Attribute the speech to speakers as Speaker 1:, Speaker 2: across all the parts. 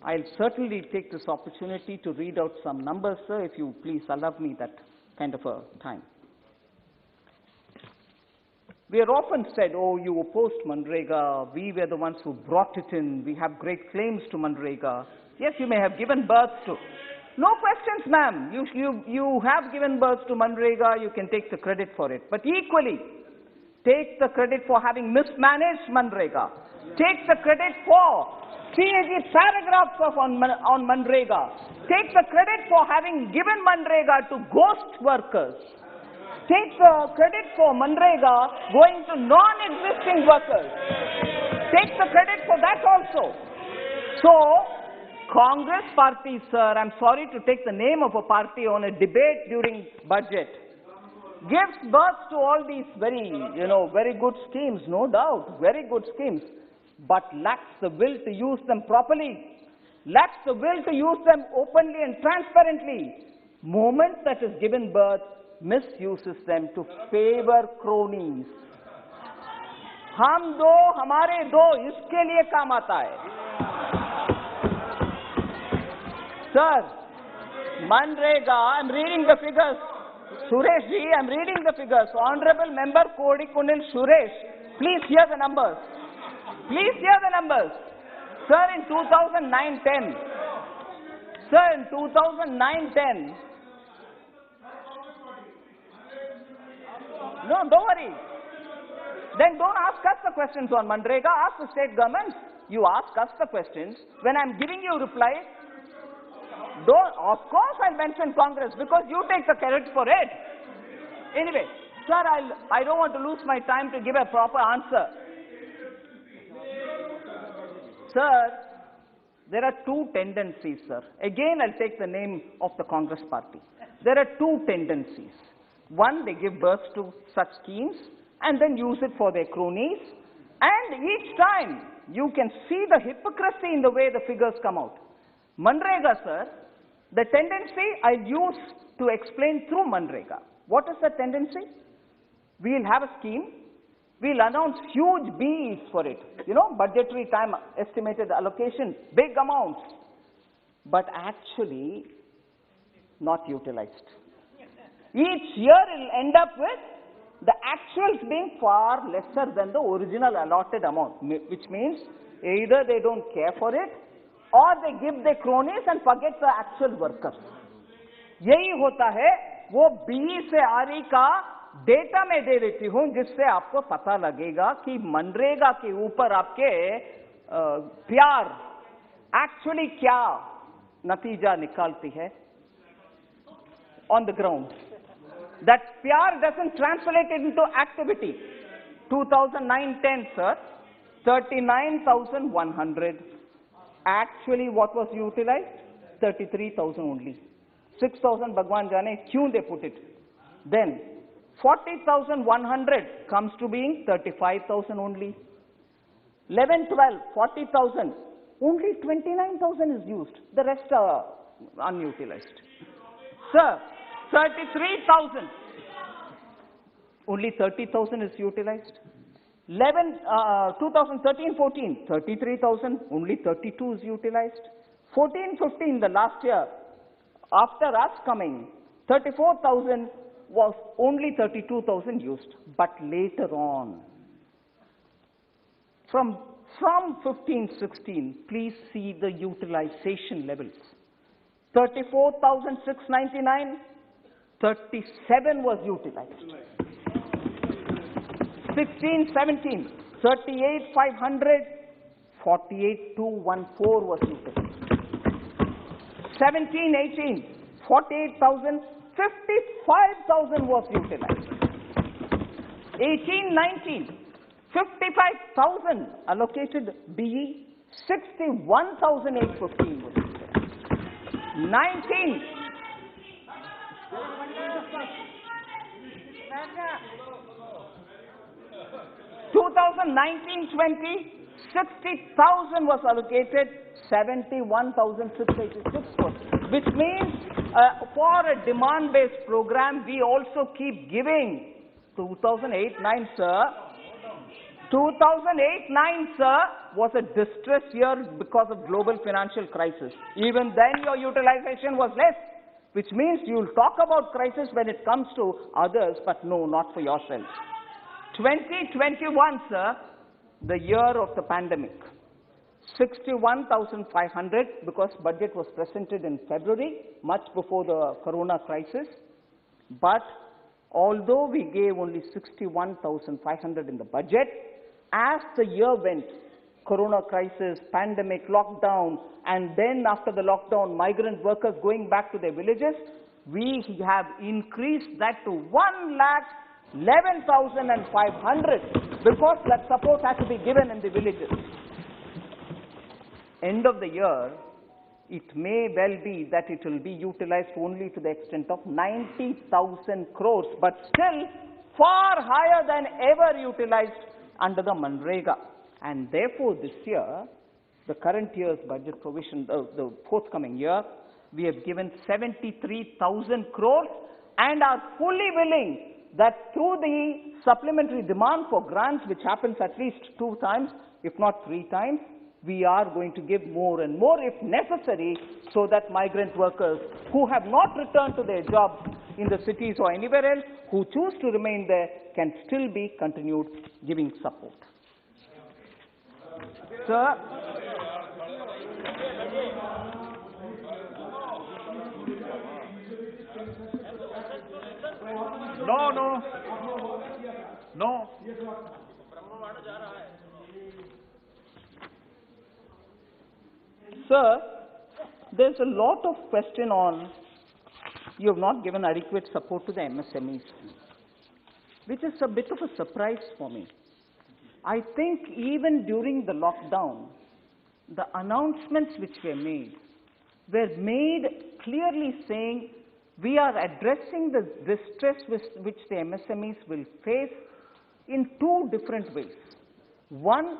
Speaker 1: I'll certainly take this opportunity to read out some numbers, sir, if you please allow me that kind of a time. We are often said, oh, you opposed Manrega, we were the ones who brought it in, we have great claims to Manrega. Yes, you may have given birth to. No questions, ma'am. You have given birth to Manrega, you can take the credit for it. But equally, take the credit for having mismanaged Manrega. Take the credit for CAG paragraphs on Manrega. Take the credit for having given Manrega to ghost workers. Take the credit for Manrega going to non-existing workers. Take the credit for that also. So, Congress party, sir, I'm sorry to take the name of a party on a debate during budget, gives birth to all these very good schemes, no doubt, very good schemes, but lacks the will to use them properly, lacks the will to use them openly and transparently. Moment that is given birth, misuses them to favor cronies. हम दो, हमारे दो, इसके लिए काम आता है. Sir, Manrega, I'm reading the figures. Suresh ji, I'm reading the figures. Honorable Member Kodikunil Suresh, please hear the numbers. Please hear the numbers. Sir, in 2009-10, sir, in 2009-10, no, don't worry. Then don't ask us the questions on Manrega. Ask the state governments. You ask us the questions. When I'm giving you reply, of course I'll mention Congress because you take the credit for it. Anyway, sir, I don't want to lose my time to give a proper answer. Sir, there are two tendencies, sir. Again, I'll take the name of the Congress party. There are two tendencies. One, they give birth to such schemes and then use it for their cronies. And each time, you can see the hypocrisy in the way the figures come out. Manrega, sir, the tendency I'll use to explain through Manrega. What is the tendency? We'll have a scheme. We'll announce huge BEs for it. Budgetary time estimated allocation, big amounts. But actually, not utilized. Each year it'll end up with the actuals being far lesser than the original allotted amount, which means either they don't care for it or they give their cronies and forget the actual workers. यही होता है, वो BE से RE का data में दे देती हूं जिससे आपको पता लगेगा कि मनरेगा के ऊपर आपके प्यार एक्चुअली क्या नतीजा निकालती है on the ground. That pyar doesn't translate it into activity. 2009-10, sir, 39,100. Actually, what was utilized? 33,000 only. 6,000 Bhagwan Jane, kyun they put it? Then, 40,100 comes to being 35,000 only. 11-12, 40,000. Only 29,000 is used. The rest are unutilized. Sir, 33,000. Only 30,000 is utilized. 2013-14, 33,000. Only 32 is utilized. 14-15, the last year, after us coming, 34,000 was only 32,000 used. But later on, from 15-16, please see the utilization levels. 34,699, 37 was utilized. 16-17, 38,500, 48,214 was utilized. 17-18, 48,000, 55,000 was utilized. 18-19, 55,000 allocated BE, 61,815 was utilized. 19. 2019-20, 60,000 was allocated, 71,686 was, which means for a demand-based program, we also keep giving. 2008-9, sir, 2008-9, sir, was a distress year because of global financial crisis. Even then, your utilization was less, which means you'll talk about crisis when it comes to others, but no, not for yourselves. 2021, sir, the year of the pandemic. 61,500 because budget was presented in February, much before the corona crisis. But although we gave only 61,500 in the budget, as the year went, corona crisis, pandemic, lockdown, and then after the lockdown, migrant workers going back to their villages, we have increased that to 1,11,500 because that support had to be given in the villages. End of the year, it may well be that it will be utilized only to the extent of 90,000 crores, but still far higher than ever utilized under the Manrega. And therefore, this year, the current year's budget provision, the forthcoming year, we have given 73,000 crores and are fully willing that through the supplementary demand for grants, which happens at least 2 times, if not 3 times, we are going to give more and more if necessary so that migrant workers who have not returned to their jobs in the cities or anywhere else, who choose to remain there, can still be continued giving support. Sir,
Speaker 2: No.
Speaker 1: Sir, there's a lot of question on you have not given adequate support to the MSMEs, which is a bit of a surprise for me. I think even during the lockdown, the announcements which were made clearly saying we are addressing the distress which the MSMEs will face in 2 different ways. One,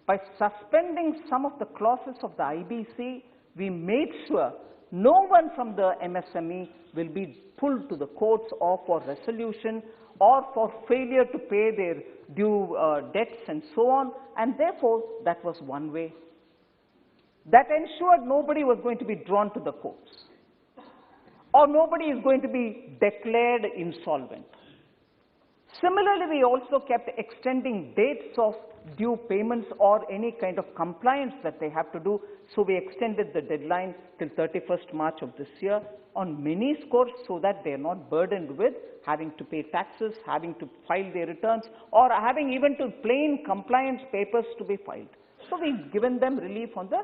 Speaker 1: by suspending some of the clauses of the IBC, we made sure no one from the MSME will be pulled to the courts or for resolution or for failure to pay their due debts and so on, and therefore that was one way. That ensured nobody was going to be drawn to the courts or nobody is going to be declared insolvent. Similarly, we also kept extending dates of due payments or any kind of compliance that they have to do. So we extended the deadline till 31st March of this year on many scores so that they are not burdened with having to pay taxes, having to file their returns, or having even to plain compliance papers to be filed. So we've given them relief on the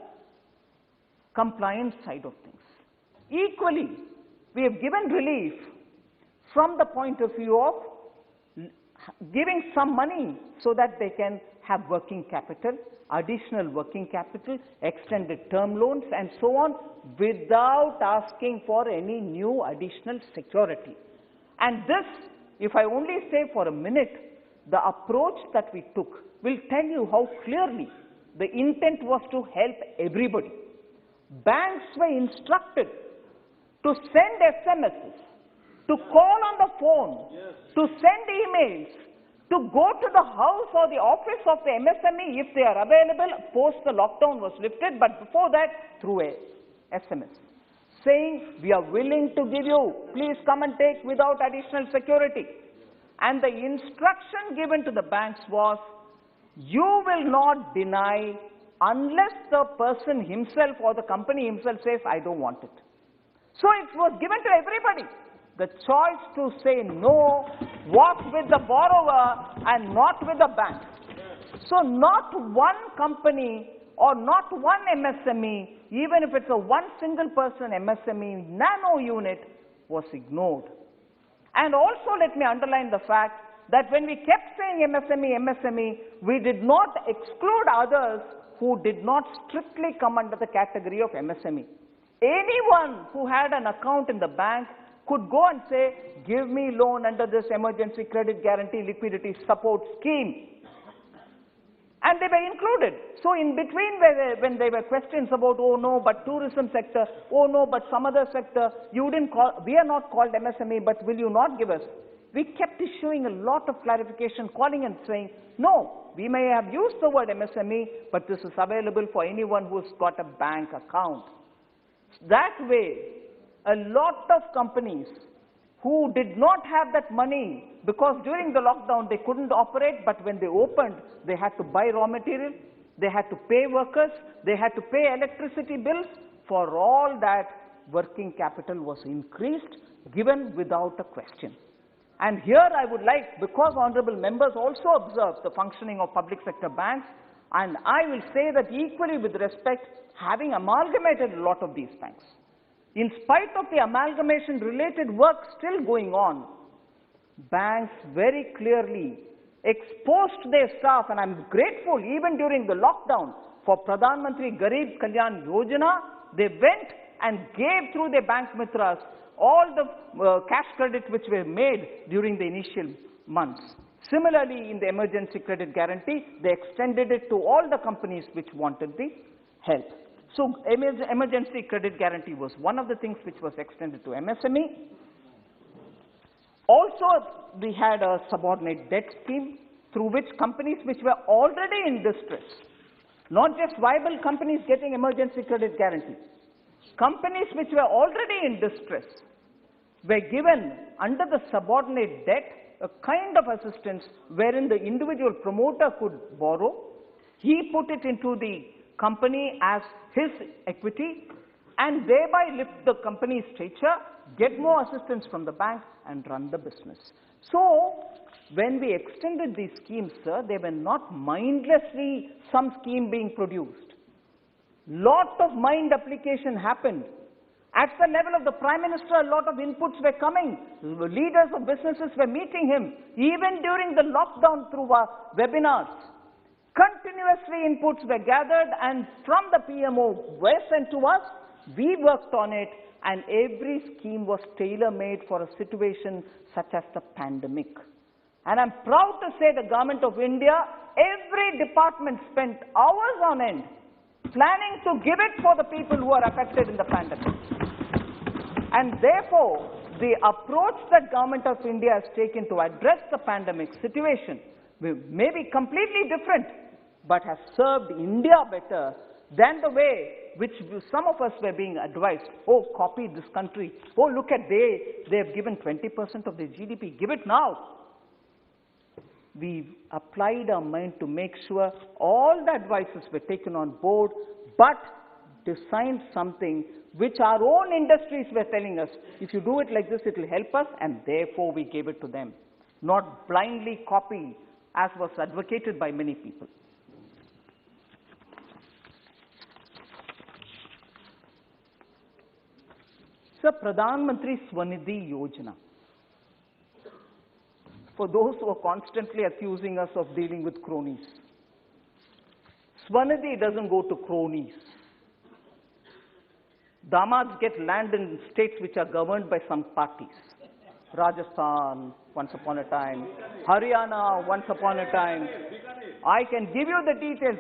Speaker 1: compliance side of things. Equally, we have given relief from the point of view of giving some money so that they can have working capital, additional working capital, extended term loans and so on without asking for any new additional security. And this, if I only say for a minute, the approach that we took will tell you how clearly the intent was to help everybody. Banks were instructed to send SMSs, to call on the phone, to send emails, to go to the house or the office of the MSME if they are available post the lockdown was lifted, but before that through a SMS, saying we are willing to give you, please come and take without additional security. And the instruction given to the banks was, you will not deny unless the person himself or the company himself says, I don't want it. So it was given to everybody. The choice to say no was with the borrower and not with the bank. So not one company or not one MSME, even if it's a one single person MSME nano unit, was ignored. And also let me underline the fact that when we kept saying MSME, we did not exclude others who did not strictly come under the category of MSME. Anyone who had an account in the bank could go and say, give me loan under this emergency credit guarantee liquidity support scheme. And they were included. So in between, when there were questions about, oh no, but tourism sector, oh no, but some other sector, you didn't call, we are not called MSME, but will you not give us? We kept issuing a lot of clarification, calling and saying, no, We may have used the word MSME, but this is available for anyone who's got a bank account. That way, a lot of companies who did not have that money, because during the lockdown they couldn't operate, but when they opened, they had to buy raw material, they had to pay workers, they had to pay electricity bills. For all that, working capital was increased, given without a question. And here I would like, because honorable members also observe the functioning of public sector banks, and I will say that equally with respect, having amalgamated a lot of these banks, in spite of the amalgamation related work still going on, banks very clearly exposed their staff, and I'm grateful even during the lockdown for Pradhan Mantri Garib Kalyan Yojana. They went and gave through their bank mitras all the cash credits which were made during the initial months. Similarly, in the emergency credit guarantee, they extended it to all the companies which wanted the help. So, emergency credit guarantee was one of the things which was extended to MSME. Also, we had a subordinate debt scheme through which companies which were already in distress, not just viable companies getting emergency credit guarantee, companies which were already in distress were given under the subordinate debt a kind of assistance wherein the individual promoter could borrow. He put it into the company as his equity and thereby lift the company's stature, get more assistance from the bank and run the business. So, when we extended these schemes, sir, they were not mindlessly some scheme being produced. Lot of mind application happened. At the level of the Prime Minister, a lot of inputs were coming. Leaders of businesses were meeting him, even during the lockdown through webinars. Continuously inputs were gathered and from the PMO were sent to us. We worked on it and every scheme was tailor-made for a situation such as the pandemic. And I'm proud to say the Government of India, every department spent hours on end planning to give it for the people who are affected in the pandemic. And therefore, the approach that Government of India has taken to address the pandemic situation may be completely different, but has served India better than the way which some of us were being advised. Oh, copy this country. Oh, look at they have given 20% of their GDP. Give it now. We applied our mind to make sure all the advices were taken on board, but designed something which our own industries were telling us, if you do it like this, it will help us, and therefore we gave it to them. Not blindly copy, as was advocated by many people. Sir, Pradhan Mantri Swanidhi Yojana. For those who are constantly accusing us of dealing with cronies, Swanidhi doesn't go to cronies. Damads get land in states which are governed by some parties. Rajasthan, once upon a time. Haryana, once upon a time. I can give you the details.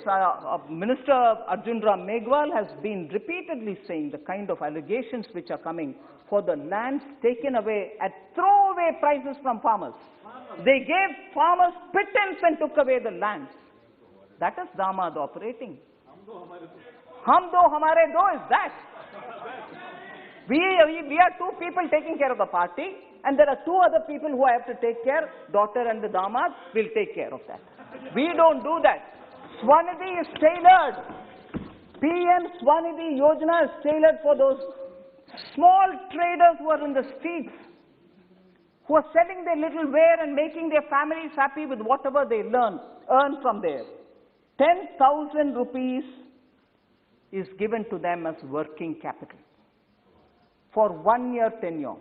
Speaker 1: Minister Arjun Ram Meghwal has been repeatedly saying the kind of allegations which are coming for the lands taken away at throwaway prices from farmers. They gave farmers pittance and took away the lands. That is Damad operating. Hum do hamare do is that. We are two people taking care of the party, and there are two other people who have to take care, daughter and the Damad will take care of that. We don't do that. Swanidhi is tailored. PM Swanidhi Yojana is tailored for those small traders who are in the streets, who are selling their little ware and making their families happy with whatever they earn from there. 10,000 rupees is given to them as working capital for 1 year tenure.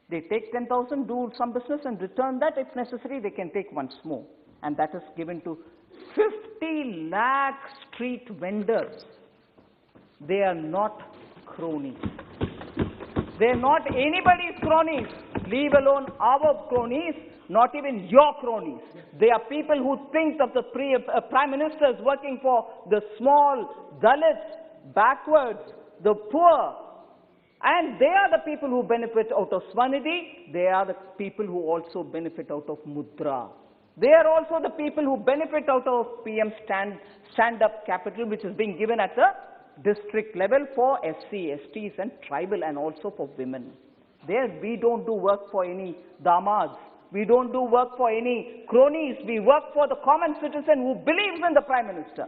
Speaker 1: They take 10,000, do some business and return that. If necessary, they can take once more. And that is given to 50 lakh street vendors. They are not cronies. They are not anybody's cronies, leave alone our cronies, not even your cronies. They are people who think of the Prime Ministers working for the small, Dalits, backwards, the poor. And they are the people who benefit out of Swanidhi. They are the people who also benefit out of Mudra. They are also the people who benefit out of PM stand-up capital, which is being given at the district level for SC, STs and tribal, and also for women. There we don't do work for any damads. We don't do work for any cronies. We work for the common citizen who believes in the Prime Minister.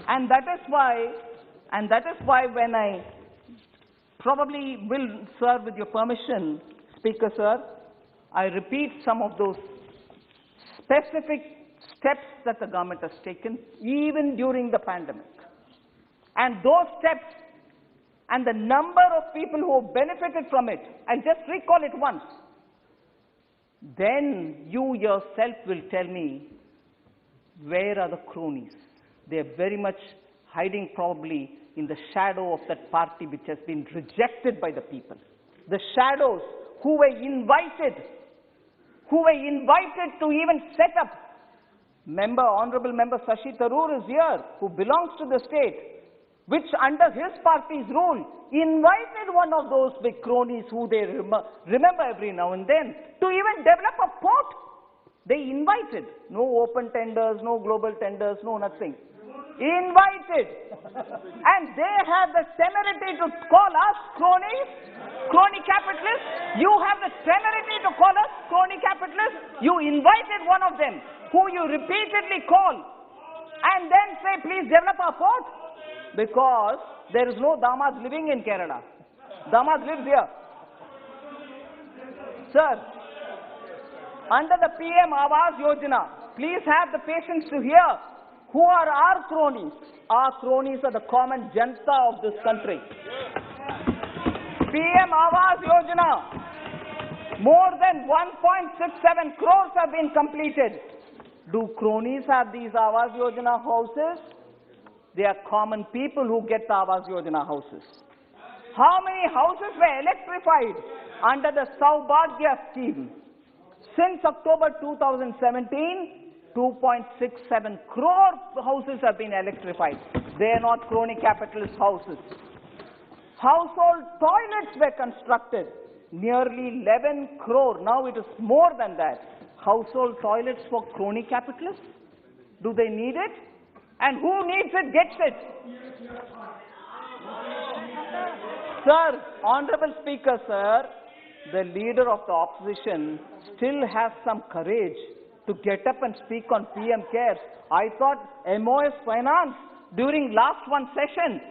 Speaker 1: And that is why when I probably will, sir, with your permission, Speaker, sir, I repeat some of those specific steps that the government has taken even during the pandemic. And those steps and the number of people who have benefited from it, I'll just recall it once. Then you yourself will tell me, where are the cronies? They are very much hiding probably in the shadow of that party which has been rejected by the people. The shadows who were invited to even set up. Honorable Member Shashi Tharoor is here, who belongs to the state, which under his party's rule, invited one of those big cronies who they remember every now and then, to even develop a port. They invited. No open tenders, no global tenders, no nothing. Invited. And they have the temerity to call us cronies, crony capitalists. You have the temerity to call us crony capitalists. You invited one of them, who you repeatedly call, and then say, please develop our port. Because there is no Damas living in Kerala. Damas lives here. Sir, under the PM Awas Yojana, please have the patience to hear who are our cronies. Our cronies are the common janta of this country. PM Awas Yojana, more than 1.67 crores have been completed. Do cronies have these Awas Yojana houses? They are common people who get the Awas Yojana houses. How many houses were electrified under the Saubhagya scheme? Since October 2017, 2.67 crore houses have been electrified. They are not crony capitalist houses. Household toilets were constructed. Nearly 11 crore. Now it is more than that. Household toilets for crony capitalists? Do they need it? And who needs it gets it. Sir, Honorable Speaker, sir, the leader of the opposition still has some courage to get up and speak on PM Cares. I thought MOS Finance during last one session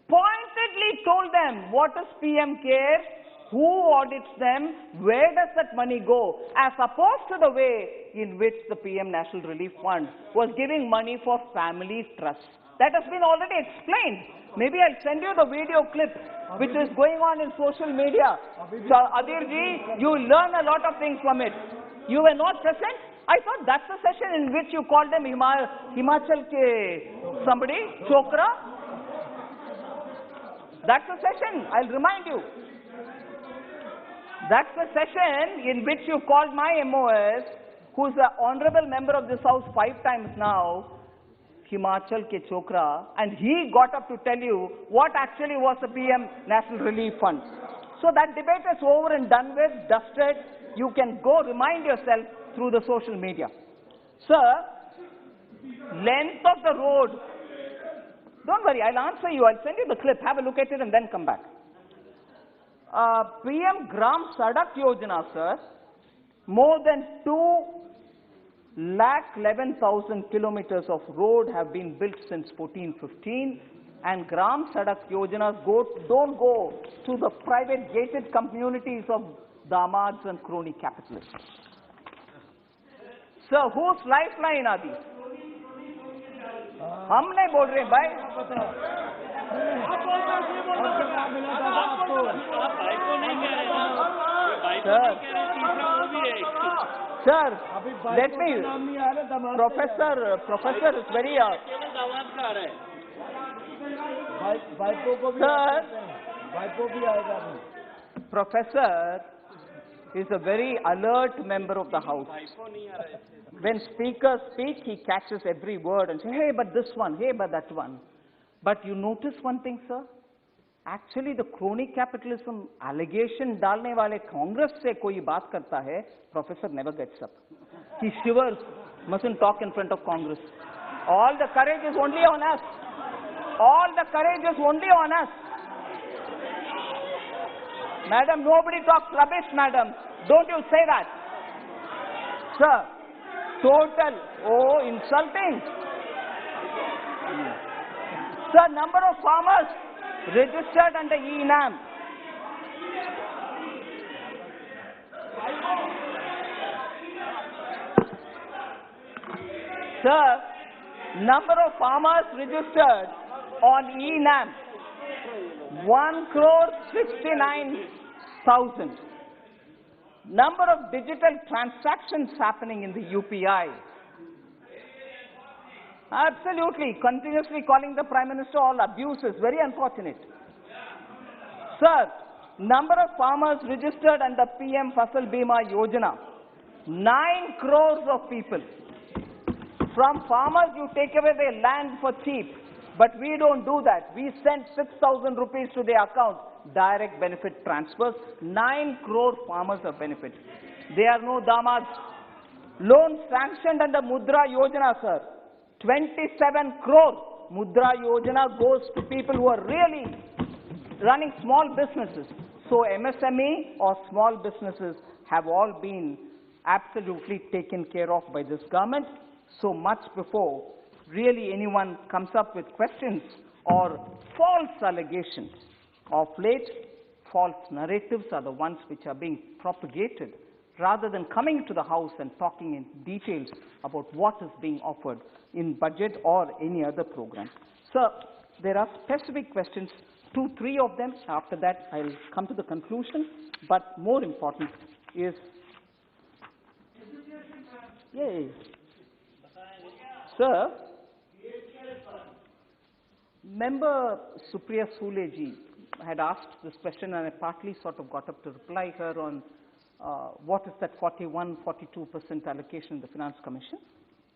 Speaker 1: pointedly told them what is PM Cares, who audits them, where does that money go, as opposed to the way in which the PM National Relief Fund was giving money for family trusts. That has been already explained. Maybe I'll send you the video clip which is going on in social media. So Adirji, you learn a lot of things from it. You were not present? I thought that's the session in which you called them Himachal ke somebody, Chokra. That's the session, I'll remind you. That's the session in which you called my MOS, who's the honorable member of this house 5 times now, Himachal ke Chokra, and he got up to tell you what actually was the PM National Relief Fund. So that debate is over and done with, dusted. You can go remind yourself through the social media. Sir, length of the road. Don't worry, I'll answer you. I'll send you the clip. Have a look at it and then come back. PM Gram Sadak Yojana, sir, more than 2,11,000 kilometers of road have been built since 14-15, and Gram Sadak Yojanas don't go to the private gated communities of damads and crony capitalists. Sir, whose lifeline are these? हम नहीं बोल रहे भाई. Sir, let me. Professor is very. Sir, Professor is a very alert member of the House. When speakers speak, he catches every word and says, hey, but this one, hey, but that one. But you notice one thing, sir? Actually, the crony capitalism allegation डालने वाले कांग्रेस से कोई बात करता है, Professor never gets up. He shivers, mustn't talk in front of Congress. All the courage is only on us. All the courage is only on us. Madam, nobody talks rubbish, madam. Don't you say that. Sir, total, insulting. Sir, number of farmers registered under E-NAM. Sir, number of farmers registered on E-NAM, 1,69,00,000. Number of digital transactions happening in the UPI. Absolutely, continuously calling the Prime Minister all abuses, very unfortunate. Sir, number of farmers registered under PM Fasal Bima Yojana, 9 crores of people. From farmers you take away their land for cheap, but we don't do that. We send 6,000 rupees to their account, direct benefit transfers. 9 crore farmers are benefited. There are no damads. Loans sanctioned under Mudra Yojana, sir. 27 crore Mudra Yojana goes to people who are really running small businesses. So MSME or small businesses have all been absolutely taken care of by this government. So much before really anyone comes up with questions or false allegations. Of late, false narratives are the ones which are being propagated rather than coming to the House and talking in details about what is being offered in budget or any other program. Sir, there are specific questions, 2-3 of them. After that, I'll come to the conclusion. But more important is, yes, sir, Member Supriya Sule ji had asked this question, and I partly sort of got up to reply her on what is that 41-42% allocation in the Finance Commission.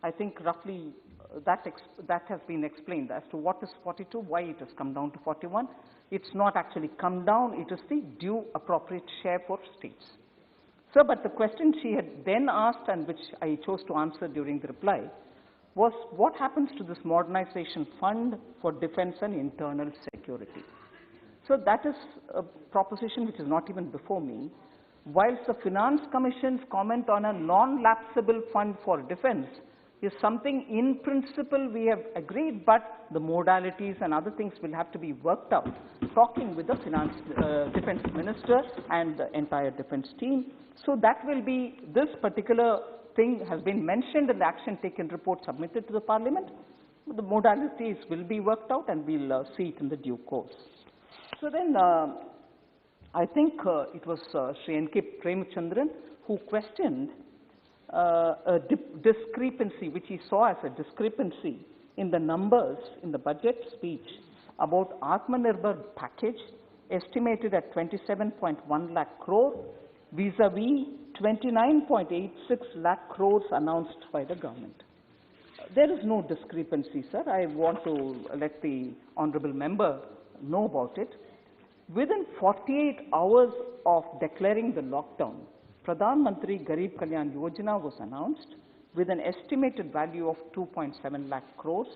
Speaker 1: I think roughly that has been explained as to what is 42, why it has come down to 41. It's not actually come down, it is the due appropriate share for states. Sir, but the question she had then asked, and which I chose to answer during the reply, was what happens to this modernization fund for defense and internal security? So that is a proposition which is not even before me. Whilst the Finance Commission's comment on a non-lapsable fund for defense is something in principle we have agreed, but the modalities and other things will have to be worked out, talking with the defense minister and the entire defense team. So that will be, this particular thing has been mentioned in the action taken report submitted to the Parliament. The modalities will be worked out and we'll see it in the due course. So then, I think it was Sri N.K. Premachandran who questioned a discrepancy, which he saw as a discrepancy in the numbers in the budget speech about Atmanirbhar package estimated at 27.1 lakh crore vis-a-vis 29.86 lakh crores announced by the government. There is no discrepancy, sir. I want to let the honorable member know about it. Within 48 hours of declaring the lockdown, Pradhan Mantri Garib Kalyan Yojana was announced with an estimated value of 2.7 lakh crores,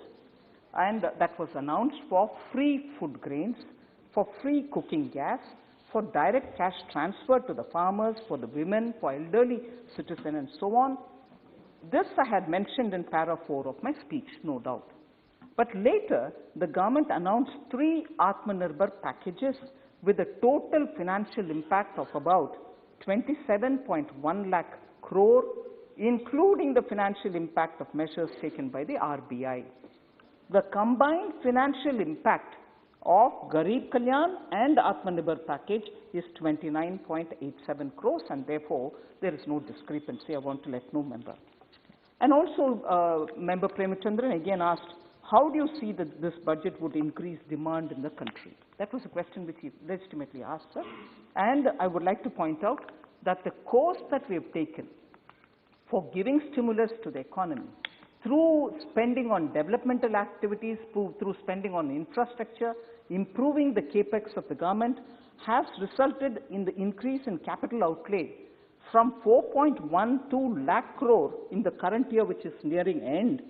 Speaker 1: and that was announced for free food grains, for free cooking gas, for direct cash transfer to the farmers, for the women, for elderly citizens, and so on. This I had mentioned in para 4 of my speech, no doubt. But later, the government announced 3 Atmanirbhar packages with a total financial impact of about 27.1 lakh crore, including the financial impact of measures taken by the RBI. The combined financial impact of Garib Kalyan and Atmanirbhar package is 29.87 crores, and therefore there is no discrepancy. I want to let no member. And also, Member Premachandran again asked, how do you see that this budget would increase demand in the country? That was a question which he legitimately asked, sir. And I would like to point out that the course that we have taken for giving stimulus to the economy through spending on developmental activities, through spending on infrastructure, improving the capex of the government, has resulted in the increase in capital outlay from 4.12 lakh crore in the current year, which is nearing end,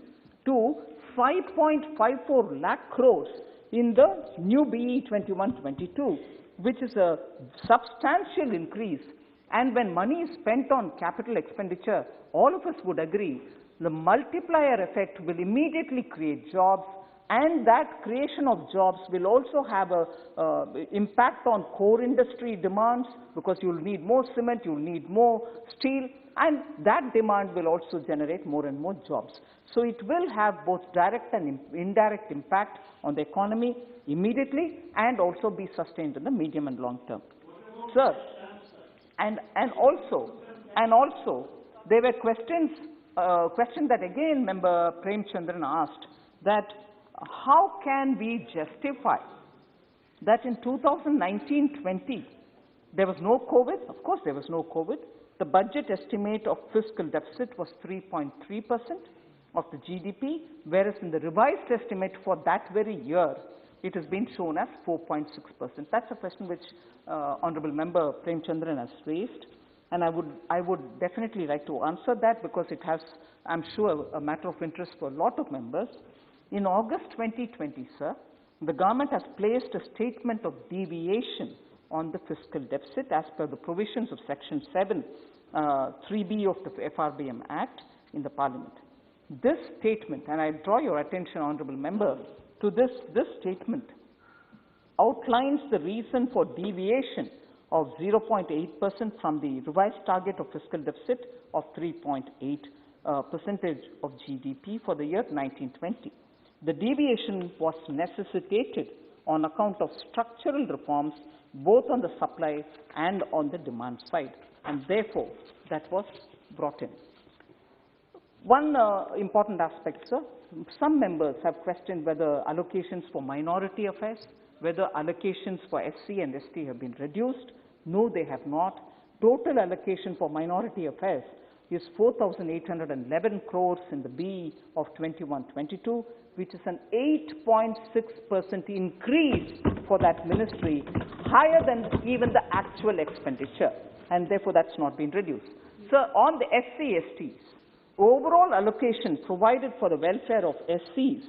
Speaker 1: to 5.54 lakh crores in the new BE 21-22, which is a substantial increase. And when money is spent on capital expenditure, all of us would agree the multiplier effect will immediately create jobs, and that creation of jobs will also have an impact on core industry demands, because you'll need more cement, you'll need more steel, and that demand will also generate more and more jobs. So it will have both direct and indirect impact on the economy immediately, and also be sustained in the medium and long term. Sir, and also there were questions that again Member Prem Chandran asked, that how can we justify that in 2019-20 there was no COVID? Of course there was no COVID. The budget estimate of fiscal deficit was 3.3% of the GDP, whereas in the revised estimate for that very year, it has been shown as 4.6%. That's a question which Honorable Member Prem Chandran has raised, and I would definitely like to answer that, because it has, I'm sure, a matter of interest for a lot of members. In August 2020, sir, the government has placed a statement of deviation on the fiscal deficit as per the provisions of Section 7, 3B of the FRBM Act in the Parliament. This statement, and I draw your attention, Honorable Member, to this statement outlines the reason for deviation of 0.8% from the revised target of fiscal deficit of 3.8% of GDP for the year 1920. The deviation was necessitated on account of structural reforms both on the supply and on the demand side, and therefore that was brought in. One important aspect, sir, some members have questioned whether allocations for minority affairs, whether allocations for SC and ST have been reduced. No, they have not. Total allocation for minority affairs is 4,811 crores in the BE of 21-22, which is an 8.6% increase for that ministry, higher than even the actual expenditure, and therefore that's not been reduced. Sir, on the SC/STs, overall allocation provided for the welfare of SCs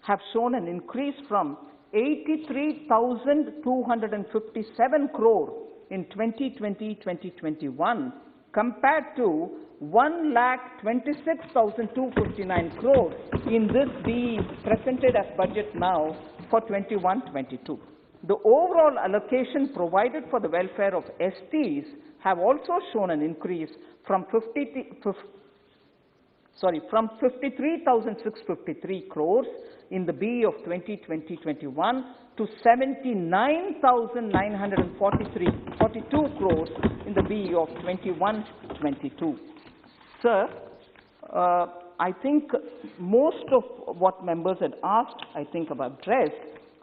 Speaker 1: have shown an increase from 83,257 crore in 2020-2021 compared to 1,26,259 crore in this BE presented as budget now for 21-22. The overall allocation provided for the welfare of STs have also shown an increase from 53,653 crores in the BE of 2020-21 to 79,942 crores in the BE of 21-22. Sir, I think most of what members had asked, I think, I've addressed.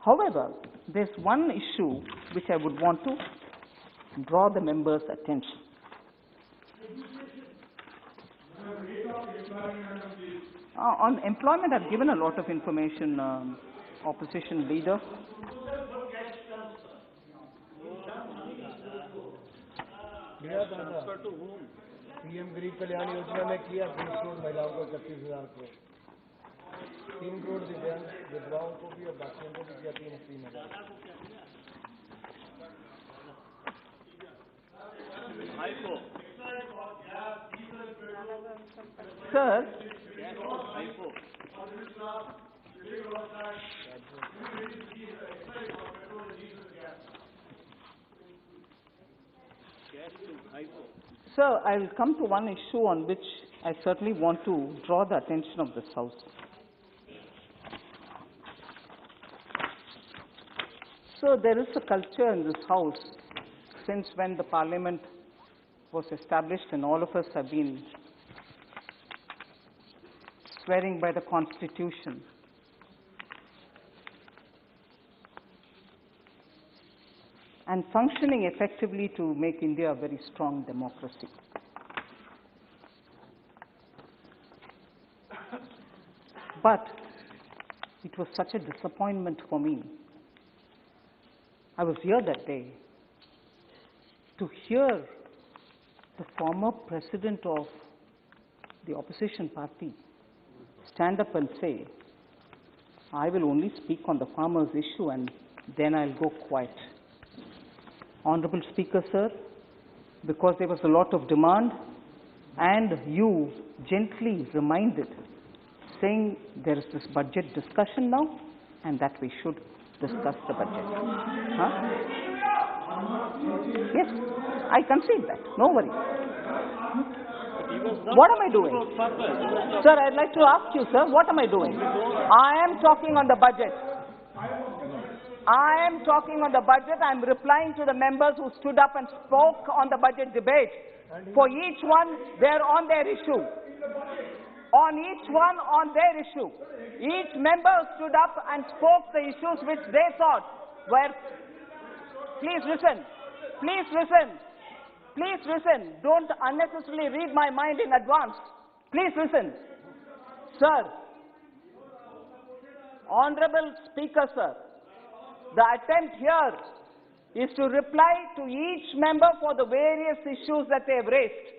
Speaker 1: However, there's one issue which I would want to draw the members' attention. On employment, I've given a lot of information, opposition leader.
Speaker 2: PM गरीब कल्याण योजना में किया 20 करोड़ महिलाओं को 31,000 करोड़, 3 करोड़ दिव्यांग विधवाओं को भी और बाकियों को भी किया 3,000।
Speaker 1: Sir, Sir, I will come to one issue on which I certainly want to draw the attention of this House. So there is a culture in this House since when the Parliament was established, and all of us have been swearing by the Constitution. And functioning effectively to make India a very strong democracy. But it was such a disappointment for me. I was here that day to hear the former president of the opposition party stand up and say, I will only speak on the farmers' issue and then I'll go quiet. Honorable Speaker, sir, because there was a lot of demand and you gently reminded, saying there is this budget discussion now and that we should discuss the budget. Huh? Yes, I concede that, no worry. What am I doing? Sir, I'd like to ask you, sir, what am I doing? I am talking on the budget. I am talking on the budget. I am replying to the members who stood up and spoke on the budget debate. For each one, they're on their issue. On each one, on their issue. Each member stood up and spoke the issues which they thought were... Please listen. Please listen. Please listen. Don't unnecessarily read my mind in advance. Please listen. Sir, Honorable Speaker, sir, the attempt here is to reply to each member for the various issues that they have raised.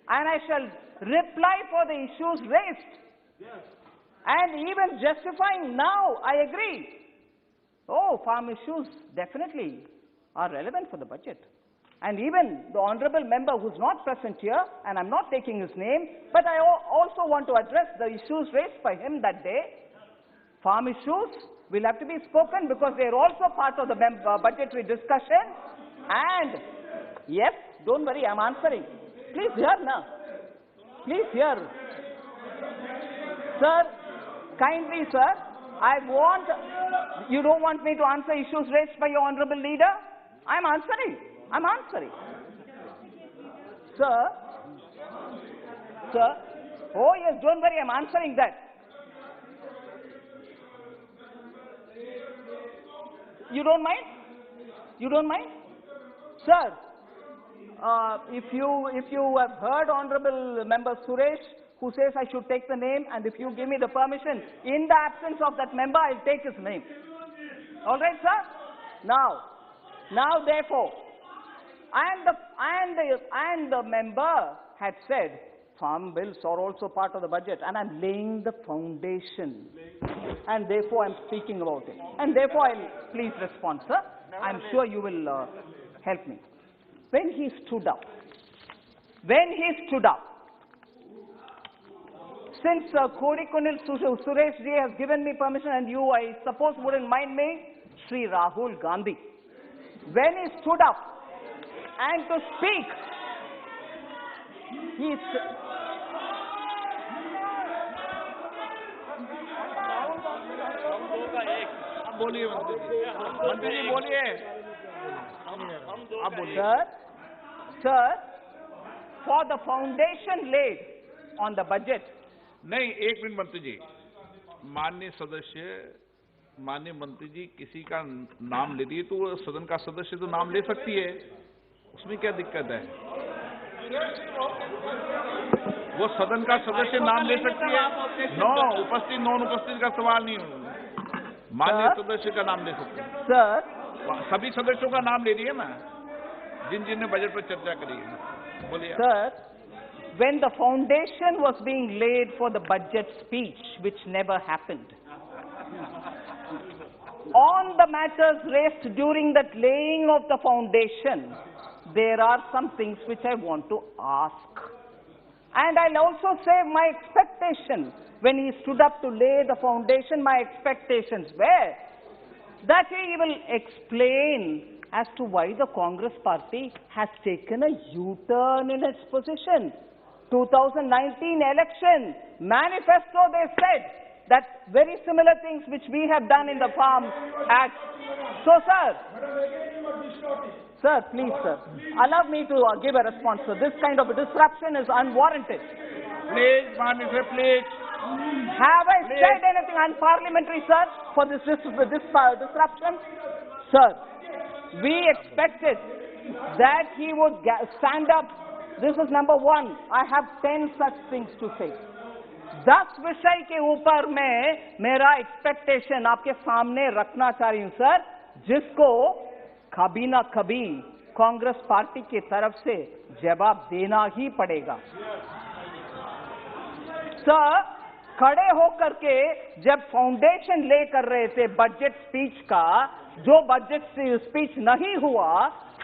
Speaker 1: And I shall reply for the issues raised. Yes. And even justifying now, I agree. Oh, farm issues definitely are relevant for the budget. And even the honorable member who's not present here, and I'm not taking his name, but I also want to address the issues raised by him that day. Farm issues will have to be spoken because they are also part of the budgetary discussion. And yes, don't worry, I'm answering. Please hear now. Please hear. Sir, kindly, sir, you don't want me to answer issues raised by your honorable leader? I'm answering. I'm answering. Sir, oh yes, don't worry, I'm answering that. You don't mind? You don't mind? Sir, if you have heard Honorable Member Suresh, who says I should take the name, and if you give me the permission, in the absence of that member, I'll take his name. All right, sir? Now therefore, and the member had said, farm bills are also part of the budget, and I'm laying the foundation. And therefore, I'm speaking about it. And therefore, I'll please respond, sir. I'm sure you will help me. When he stood up, since Kodikunil Suresh ji has given me permission, and you, I suppose, wouldn't mind me, Sri Rahul Gandhi, when he stood up and to speak, he Sir, for the foundation laid on the budget.
Speaker 3: नहीं, एक minute मंत्री जी, माननीय सदस्य, माननीय मंत्री जी किसी का नाम लेती है तो सदन का सदस्य तो नाम ले सकती है, उसमें क्या दिक्कत है? वो सदन का सदस्य नाम ले सकती है। उपस्थित नॉन उपस्थित का सवाल नहीं, माननीय सदस्य का नाम ले सकते हैं।
Speaker 1: सर,
Speaker 3: सभी सदस्यों का नाम ले रही है ना, जिन बजट पर चर्चा करी है। बोलिए
Speaker 1: sir, when the foundation was being laid for the budget speech, which never happened, on the matters raised during that laying of the foundation, there are some things which I want to ask. And I'll also say my expectation, when he stood up to lay the foundation, my expectations were that he will explain as to why the Congress party has taken a U-turn in its position. 2019 election manifesto, they said that very similar things which we have done in the Farm Act. So, sir, please, sir, allow me to give a response. So this kind of a disruption is unwarranted.
Speaker 3: Please, Manager, please.
Speaker 1: Have I said anything unparliamentary, sir, for this disruption? Sir, we expected that he would stand up. This is number one. I have 10 such things to say. 10 विषय के ऊपर मैं मेरा expectation आपके सामने रखना चाह रही हूं सर, जिसको कभी ना कभी कांग्रेस पार्टी की तरफ से जवाब देना ही पड़ेगा। सर, खड़े होकर के जब फाउंडेशन ले कर रहे थे बजट स्पीच का, जो बजट स्पीच नहीं हुआ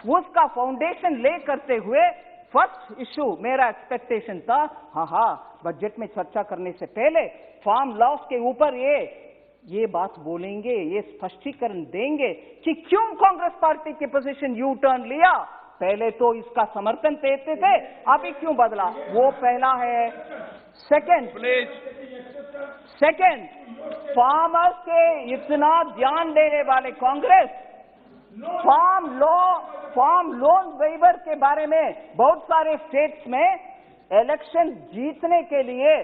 Speaker 1: उसका फाउंडेशन ले करते हुए फर्स्ट इशू मेरा एक्सपेक्टेशन था, हाँ बजट में चर्चा करने से पहले फार्म लॉस के ऊपर ये बात बोलेंगे, ये स्पष्टीकरण देंगे कि क्यों कांग्रेस पार्टी की पोजीशन यू टर्न लिया। पहले तो इसका समर्थन देते थे, अभी क्यों बदला, वो पहला है। सेकंड, फार्मर्स के इतना ध्यान देने वाले कांग्रेस फार्म लोन वेवर के बारे में बहुत सारे स्टेट्स में इलेक्शन जीतने के लिए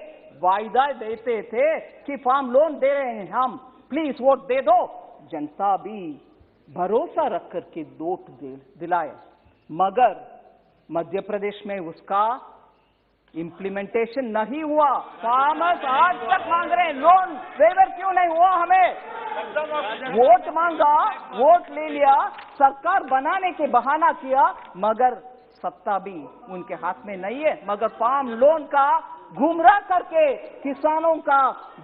Speaker 1: वायदा देते थे कि फार्म लोन दे रहे हैं हम, प्लीज वोट दे दो। जनता भी भरोसा रख करके वोट दिलाए, मगर मध्य प्रदेश में उसका इंप्लीमेंटेशन नहीं हुआ। फार्मर्स आज तक मांग रहे हैं लोन वेवर, क्यों नहीं हुआ? हमें वोट मांगा, वोट ले लिया, सरकार बनाने के बहाना किया, मगर सत्ता भी उनके हाथ में नहीं है। मगर फार्म लोन का गुमराह करके किसानों का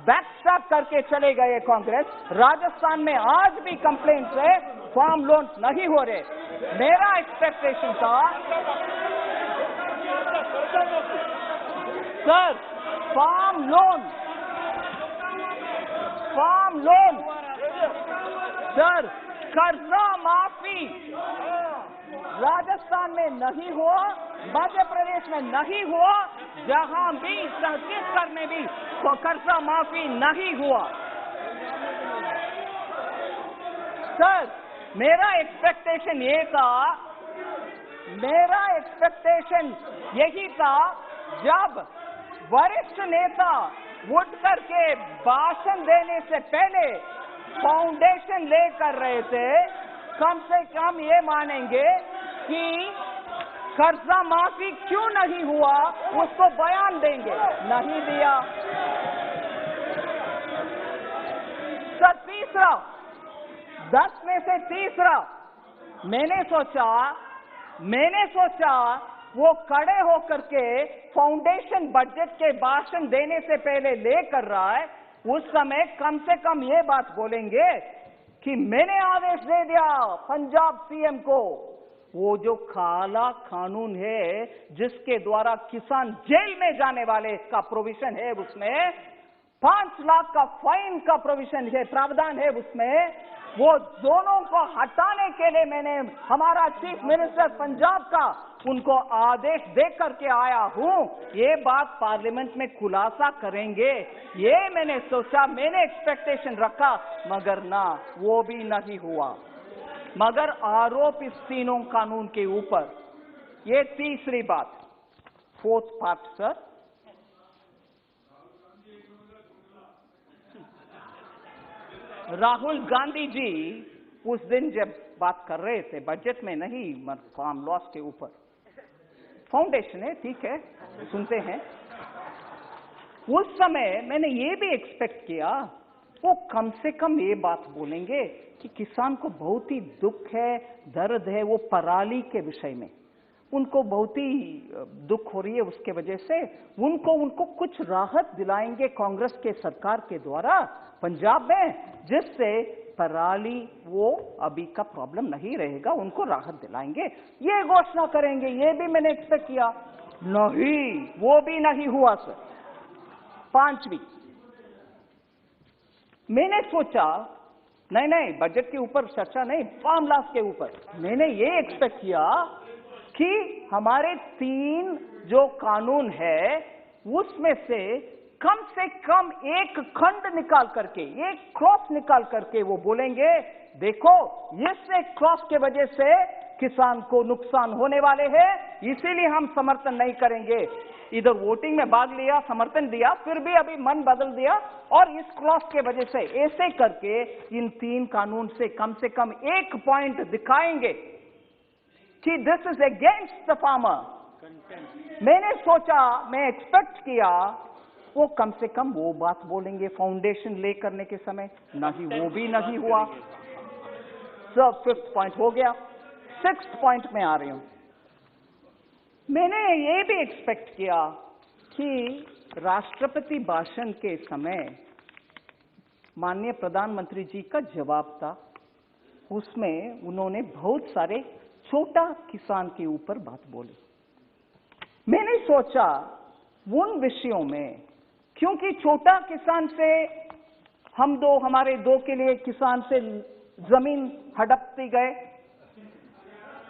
Speaker 1: बैकस्टैप करके चले गए कांग्रेस। राजस्थान में आज भी कंप्लेंट्स है, फार्म लोन नहीं हो रहे। मेरा एक्सपेक्टेशन था सर, फार्म लोन सर, कर्जा माफी राजस्थान में नहीं हुआ, मध्य प्रदेश में नहीं हुआ, जहां भी छत्तीसगढ़ में भी तो कर्जा माफी नहीं हुआ। सर, मेरा एक्सपेक्टेशन यही था जब वरिष्ठ नेता उठ करके भाषण देने से पहले फाउंडेशन ले कर रहे थे, कम से कम ये मानेंगे कि कर्जा माफी क्यों नहीं हुआ, उसको बयान देंगे, नहीं दिया। सर, तीसरा, 10 में से तीसरा, मैंने सोचा वो खड़े होकर के फाउंडेशन बजट के भाषण देने से पहले ले कर रहा है, उस समय कम से कम ये बात बोलेंगे कि मैंने आदेश दे दिया पंजाब सीएम को, वो जो काला कानून है जिसके द्वारा किसान जेल में जाने वाले का प्रोविजन है, उसमें 5 लाख का फाइन का प्रोविजन है, प्रावधान है उसमें, वो दोनों को हटाने के लिए मैंने हमारा चीफ मिनिस्टर पंजाब का उनको आदेश दे करके आया हूं। ये बात पार्लियामेंट में खुलासा करेंगे, ये मैंने सोचा, मैंने एक्सपेक्टेशन रखा, मगर ना, वो भी नहीं हुआ। मगर आरोप इस तीनों कानून के ऊपर, ये तीसरी बात, 4th part sir, Rahul Gandhi ji उस दिन जब बात कर रहे थे बजट में नहीं, फार्म लॉस के ऊपर, फाउंडेशन है, ठीक है, सुनते हैं, उस समय मैंने ये भी एक्सपेक्ट किया वो कम से कम ये बात बोलेंगे कि किसान को बहुत ही दुख है, दर्द है, वो पराली के विषय में उनको बहुत ही दुख हो रही है, उसके वजह से उनको कुछ राहत दिलाएंगे कांग्रेस के सरकार के द्वारा पंजाब में, जिससे पराली वो अभी का प्रॉब्लम नहीं रहेगा, उनको राहत दिलाएंगे, ये घोषणा करेंगे। ये भी मैंने एक्सपेक्ट किया, नहीं, वो भी नहीं हुआ सर। 5वीं, मैंने सोचा नहीं, बजट के ऊपर चर्चा नहीं, फार्म लॉस के ऊपर मैंने ये एक्सपेक्ट किया कि हमारे 3 जो कानून है उसमें से कम एक खंड निकाल करके, एक क्रॉस निकाल करके वो बोलेंगे, देखो इस एक क्रॉस के वजह से किसान को नुकसान होने वाले हैं, इसीलिए हम समर्थन नहीं करेंगे। इधर वोटिंग में भाग लिया, समर्थन दिया, फिर भी अभी मन बदल दिया, और इस क्लॉज के वजह से ऐसे करके इन 3 कानून से कम एक पॉइंट दिखाएंगे कि this is against the farmer. मैंने सोचा, मैं एक्सपेक्ट किया वो कम से कम वो बात बोलेंगे फाउंडेशन ले करने के समय, नहीं वो भी नहीं हुआ। सब 5th पॉइंट हो गया। 6th पॉइंट में आ रही हूं। मैंने ये भी एक्सपेक्ट किया कि राष्ट्रपति भाषण के समय माननीय प्रधानमंत्री जी का जवाब था, उसमें उन्होंने बहुत सारे छोटा किसान के ऊपर बात बोली। मैंने सोचा उन विषयों में, क्योंकि छोटा किसान से हमारे दो के लिए किसान से जमीन हड़पती गए,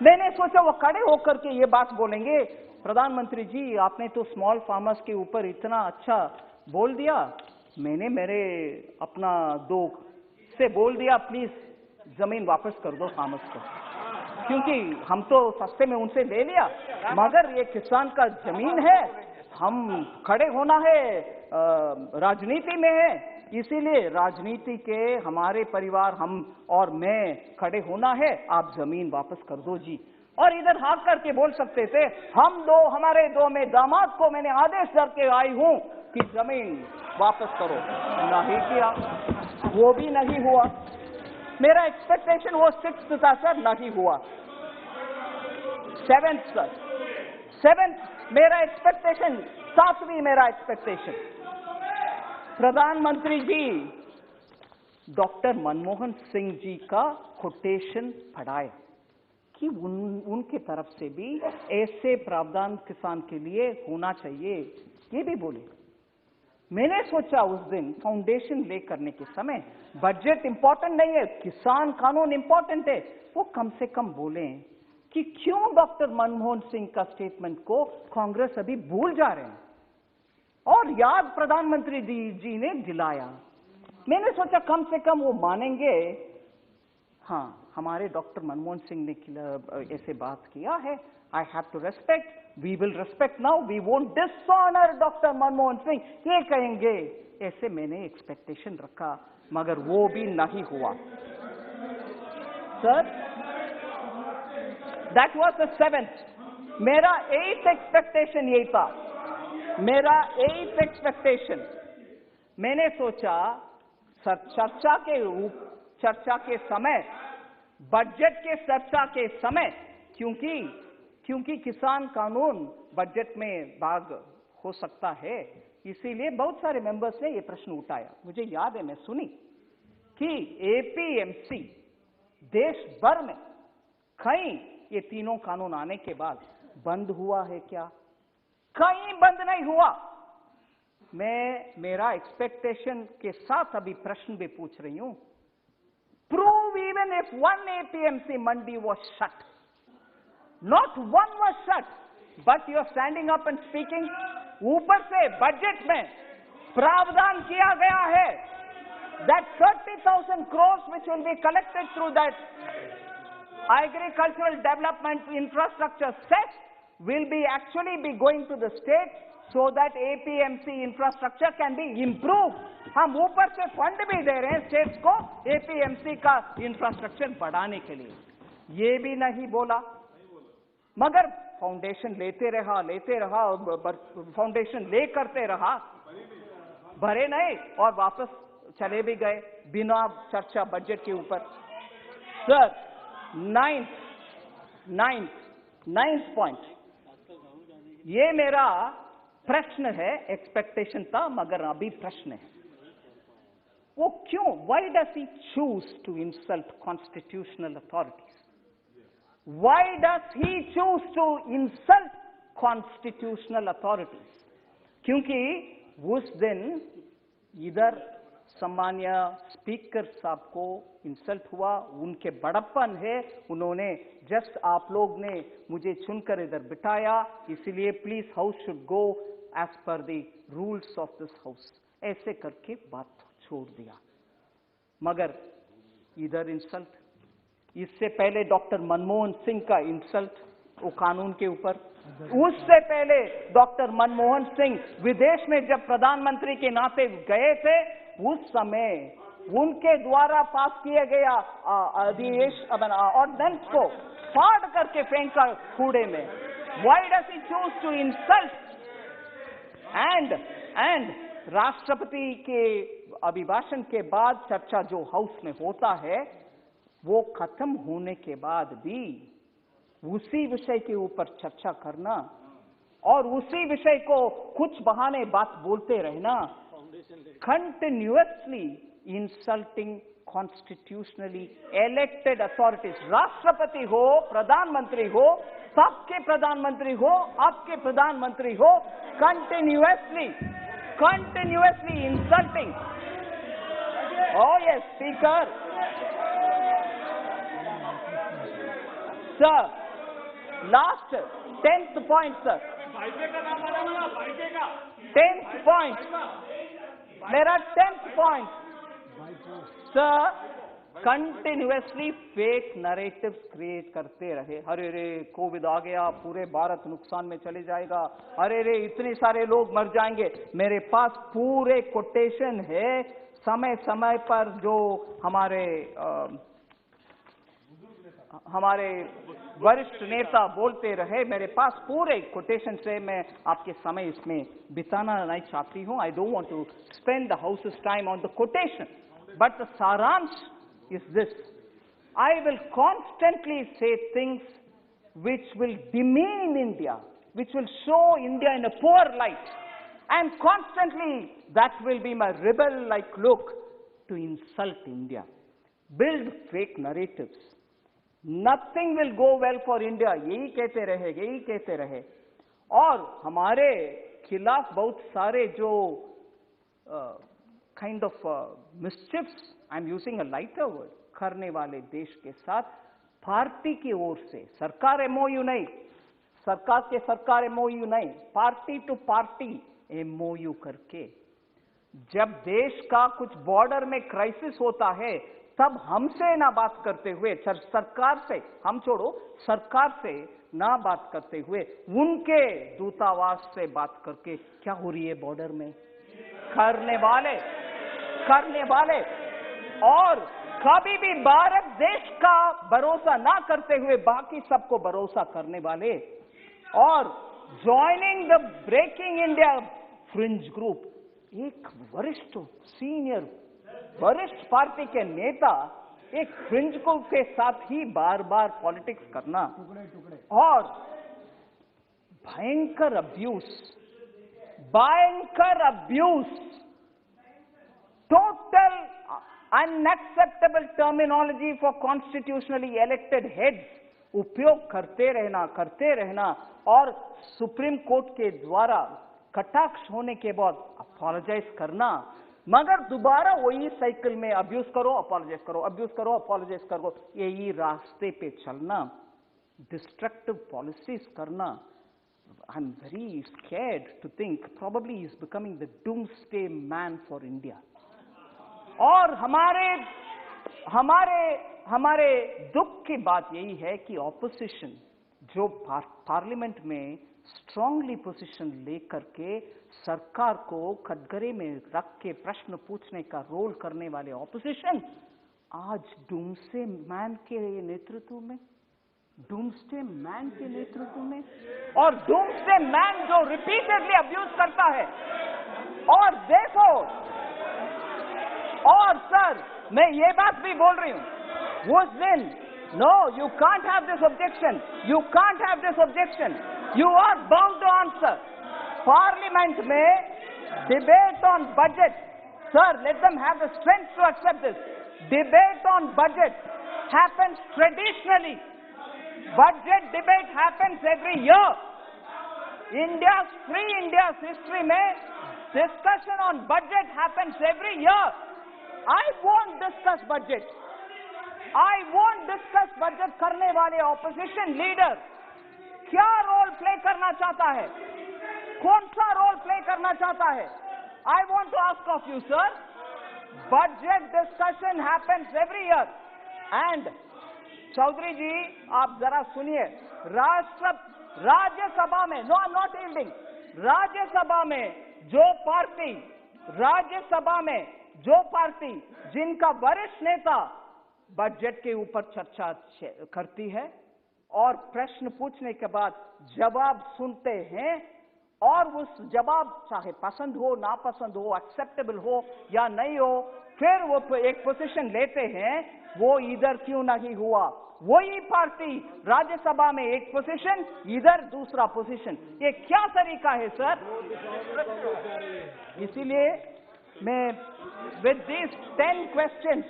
Speaker 1: मैंने सोचा वो खड़े होकर के ये बात बोलेंगे, प्रधानमंत्री जी आपने तो स्मॉल फार्मर्स के ऊपर इतना अच्छा बोल दिया, मैंने मेरे अपना दो से बोल दिया प्लीज जमीन वापस कर दो फार्मर्स को, क्योंकि हम तो सस्ते में उनसे ले लिया, मगर ये किसान का जमीन है, हम खड़े होना है, राजनीति में है, इसीलिए राजनीति के हमारे परिवार हम और मैं खड़े होना है, आप जमीन वापस कर दो जी। और इधर हाथ करके बोल सकते थे हमारे दो में दामाद को मैंने आदेश करके आई हूं कि जमीन वापस करो, नहीं किया, वो भी नहीं हुआ। मेरा एक्सपेक्टेशन वो 6th था सर, नहीं हुआ। 7th सर, 7th मेरा एक्सपेक्टेशन, 7वीं मेरा एक्सपेक्टेशन, प्रधानमंत्री जी डॉक्टर मनमोहन सिंह जी का कोटेशन पढ़ाया कि उनके तरफ से भी ऐसे प्रावधान किसान के लिए होना चाहिए, ये भी बोले। मैंने सोचा उस दिन फाउंडेशन ले करने के समय बजट इंपॉर्टेंट नहीं है, किसान कानून इंपॉर्टेंट है, वो कम से कम बोले कि क्यों डॉक्टर मनमोहन सिंह का स्टेटमेंट को कांग्रेस अभी भूल जा रहे हैं, और याद प्रधानमंत्री जी ने दिलाया। मैंने सोचा कम से कम वो मानेंगे, हाँ हमारे डॉक्टर मनमोहन सिंह ने ऐसे बात किया है, I have to respect, we will respect now, we won't dishonour doctor Manmohan Singh, ये कहेंगे, ऐसे मैंने एक्सपेक्टेशन रखा, मगर वो भी नहीं हुआ sir. That was the 7th। मेरा 8th एक्सपेक्टेशन यही था, मेरा 8th एक्सपेक्टेशन, मैंने सोचा चर्चा के समय, बजट के चर्चा के समय, क्योंकि किसान कानून बजट में भाग हो सकता है, इसीलिए बहुत सारे मेंबर्स ने ये प्रश्न उठाया। मुझे याद है मैं सुनी कि एपीएमसी देश भर में कहीं ये तीनों कानून आने के बाद बंद हुआ है क्या? कहीं बंद नहीं हुआ। मैं मेरा एक्सपेक्टेशन के साथ अभी प्रश्न भी पूछ रही हूं, prove even if one APMC mandi was shut, not one was shut, but you are standing up and speaking. ऊपर से बजट में प्रावधान किया गया है that 30,000 crores which will be collected through that agricultural development infrastructure set will be actually be going to the state so that APMC infrastructure can be improved. हम ऊपर से फंड भी दे रहे हैं स्टेट्स को APMC का इंफ्रास्ट्रक्चर बढ़ाने के लिए, ये भी नहीं बोला, मगर फाउंडेशन लेते रहा, फाउंडेशन ले करते रहा, भरे नहीं और वापस चले भी गए बिना चर्चा बजट के ऊपर। सर 9th पॉइंट, ये मेरा प्रश्न है, एक्सपेक्टेशन था मगर अभी प्रश्न है, वो क्यों, why does he choose to insult constitutional authorities? Why does he choose to insult constitutional authorities? क्योंकि उस दिन इधर सम्मान्य स्पीकर साहब को इंसल्ट हुआ, उनके बड़प्पन है, उन्होंने जस्ट आप लोग ने मुझे चुनकर इधर बिठाया, इसलिए please house should go as per the rules of this house, ऐसे करके बात छोड़ दिया। मगर इधर इंसल्ट, इससे पहले डॉक्टर मनमोहन सिंह का इंसल्ट वो कानून के ऊपर, उससे पहले डॉक्टर मनमोहन सिंह विदेश में जब प्रधानमंत्री के नाते गए थे, उस समय उनके द्वारा पास किए गया ऑर्डिनेंस को फाड़ करके फेंका कूड़े में। Why does he choose to insult and राष्ट्रपति के अभिभाषण के बाद चर्चा जो हाउस में होता है, वो खत्म होने के बाद भी उसी विषय के ऊपर चर्चा करना और उसी विषय को कुछ बहाने बात बोलते रहना, continuously insulting constitutionally elected authorities, राष्ट्रपति हो, प्रधानमंत्री हो, सबके प्रधानमंत्री हो, आपके प्रधानमंत्री हो, continuously insulting. Oh yes, Speaker. Sir, last 10th point, sir. 10th point. मेरा 10th point. Sir, continuously fake narratives create करते रहे। अरे रे कोविड आ गया, पूरे भारत नुकसान में चले जाएगा, अरे रे इतने सारे लोग मर जाएंगे। मेरे पास पूरे कोटेशन है, समय समय पर जो हमारे वरिष्ठ नेता बोलते रहे, मेरे पास पूरे कोटेशन से, मैं आपके समय इसमें बिताना नहीं चाहती हूं। I don't want to spend the house's time on the quotation, but the सारांश is this: I will constantly say things which will demean India, which will show India in a poor light, and constantly that will be my rebel-like look to insult India, build fake narratives. Nothing will go well for India, यही कहते रहे, और हमारे खिलाफ बहुत सारे जो kind of mischiefs, I'm using a lighter word, करने वाले देश के साथ पार्टी की ओर से, सरकार एमओयू नहीं, सरकार एमओयू नहीं, पार्टी टू पार्टी एमओयू करके, जब देश का कुछ बॉर्डर में क्राइसिस होता है, तब हमसे ना बात करते हुए, सरकार से, हम छोड़ो, सरकार से ना बात करते हुए उनके दूतावास से बात करके क्या हो रही है बॉर्डर में, करने वाले और कभी भी भारत देश का भरोसा ना करते हुए बाकी सबको भरोसा करने वाले, और joining the breaking India fringe group, एक वरिष्ठ पार्टी के नेता एक फ्रिंज ग्रुप के साथ ही बार बार पॉलिटिक्स करना, और भयंकर abuse, total unacceptable terminology for constitutionally elected heads उपयोग करते रहना और सुप्रीम कोर्ट के द्वारा कटाक्ष होने के बाद अपोलोजाइज करना, मगर दोबारा वही साइकिल में अब्यूज करो, अपोलोजाइज करो, यही रास्ते पे चलना, डिस्ट्रक्टिव पॉलिसीज करना। I'm very scared to think probably he is becoming the doomsday man for India. और हमारे दुख की बात यही है कि ऑपोजिशन जो पार्लियामेंट में स्ट्रांगली पोजीशन लेकर के सरकार को कटघरे में रख के प्रश्न पूछने का रोल करने वाले ऑपोजिशन आज डूम्सडे मैन के नेतृत्व में, और डूम्सडे मैन जो रिपीटेडली अब्यूज करता है, और देखो, और सर मैं ये बात भी बोल रही हूं उस दिन, no you can't have this objection, you are bound to answer. Parliament में debate on budget, sir let them have the strength to accept this, debate on budget happens traditionally, budget debate happens every year, India's history में discussion on budget happens every year. I won't discuss budget करने वाले opposition leader क्या role play करना चाहता है, कौन सा role play करना चाहता है? I want to ask of you, sir, budget discussion happens every year, and Chaudhary जी आप जरा सुनिए, राज्यसभा में, no I am not yielding, Rajya Sabha में जो पार्टी जिनका वरिष्ठ नेता बजट के ऊपर चर्चा करती है और प्रश्न पूछने के बाद जवाब सुनते हैं और उस जवाब चाहे पसंद हो, नापसंद हो, एक्सेप्टेबल हो या नहीं हो, फिर वो एक पोजीशन लेते हैं, वो इधर क्यों नहीं हुआ? वही पार्टी राज्यसभा में एक पोजीशन, इधर दूसरा पोजीशन, ये क्या तरीका है सर? इसीलिए मैं with this 10 questions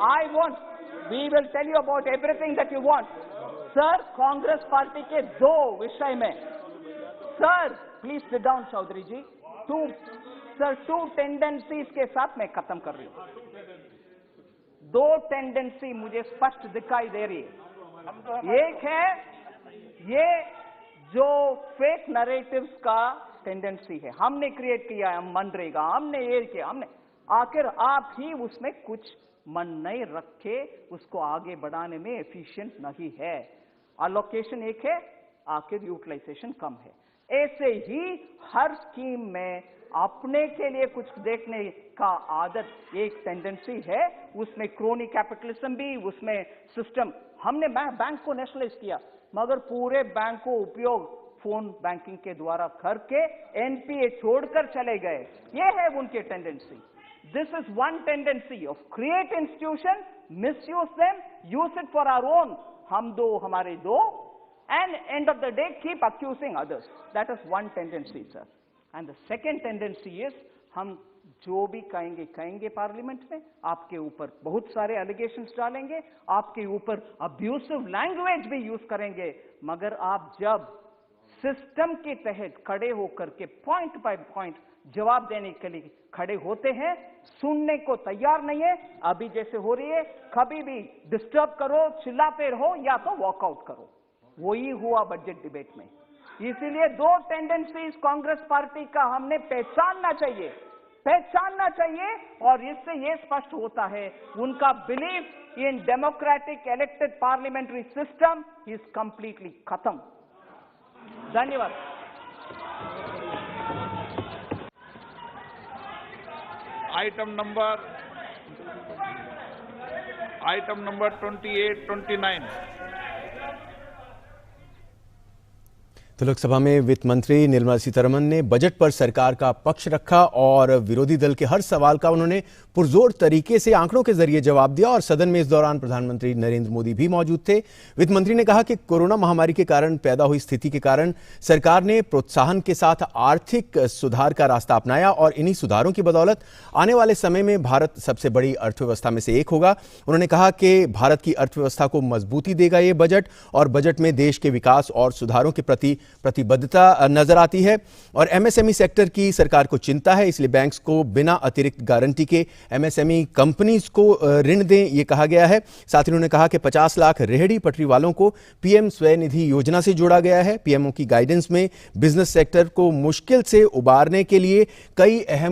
Speaker 1: I want, we will tell you about everything that you want. Sir, Congress party के 2 विषय में, sir please sit down Chaudhary ji, 2 tendencies के साथ मैं खत्म कर रही हूं। 2 टेंडेंसी मुझे स्पष्ट दिखाई दे रही है। एक है ये जो फेक नरेटिव्स का टेंडेंसी है, हमने क्रिएट किया है, हम मनरेगा, हमने ये किया, हमने, आखिर आप ही उसमें कुछ मन नहीं रखे, उसको आगे बढ़ाने में एफिशिएंट नहीं है। अलोकेशन एक है, आखिर यूटिलाइजेशन कम है। ऐसे ही हर स्कीम में अपने के लिए कुछ देखने का आदत एक टेंडेंसी है, उसमें क्रोनी कैपिटलिज्म भी, उसमें सिस्टम, हमने बैंक को नेशनलाइज किया, मगर पूरे बैंक को उपयोग फोन बैंकिंग के द्वारा करके एनपीए छोड़कर चले गए। ये है उनकी tendency. This is one tendency of create institution, misuse them, use it for our own, हम दो हमारे दो, and end of the day keep accusing others. That is one tendency, sir. And the second tendency is, हम जो भी कहेंगे parliament में, आपके ऊपर बहुत सारे एलिगेशंस डालेंगे, आपके ऊपर अब्यूसिव लैंग्वेज भी यूज करेंगे, मगर आप जब सिस्टम के तहत खड़े होकर के पॉइंट बाय पॉइंट जवाब देने के लिए खड़े होते हैं, सुनने को तैयार नहीं है। अभी जैसे हो रही है, कभी भी डिस्टर्ब करो, चिल्लाते रहो या तो वॉकआउट करो, वही हुआ बजट डिबेट में। इसीलिए 2 टेंडेंसीज कांग्रेस पार्टी का हमने पहचानना चाहिए, और इससे यह स्पष्ट होता है उनका belief in democratic elected parliamentary system is completely खत्म। धन्यवाद।
Speaker 3: Item number 28, 29।
Speaker 4: तो लोकसभा में वित्त मंत्री निर्मला सीतारमण ने बजट पर सरकार का पक्ष रखा और विरोधी दल के हर सवाल का उन्होंने पुरजोर तरीके से आंकड़ों के जरिए जवाब दिया। और सदन में इस दौरान प्रधानमंत्री नरेंद्र मोदी भी मौजूद थे। वित्त मंत्री ने कहा कि कोरोना महामारी के कारण पैदा हुई स्थिति के कारण सरकार ने प्रोत्साहन के साथ आर्थिक सुधार का रास्ता अपनाया और इन्हीं सुधारों की बदौलत आने वाले समय में भारत सबसे बड़ी अर्थव्यवस्था में से एक होगा। उन्होंने कहा कि भारत की अर्थव्यवस्था को मजबूती देगा ये बजट, और बजट में देश के विकास और सुधारों के प्रति प्रतिबद्धता नजर आती है। और एमएसएमई सेक्टर की सरकार को चिंता है, इसलिए बैंक्स को बिना अतिरिक्त गारंटी के एमएसएमई कंपनीज को ऋण दें, ये कहा गया है। साथ ही उन्होंने कहा कि 50 लाख रेहड़ी पटरी वालों को पीएम स्वनिधि योजना से जोड़ा गया है। पीएमओ की गाइडेंस में बिजनेस सेक्टर को मुश्किल से उबारने के लिए कई अहम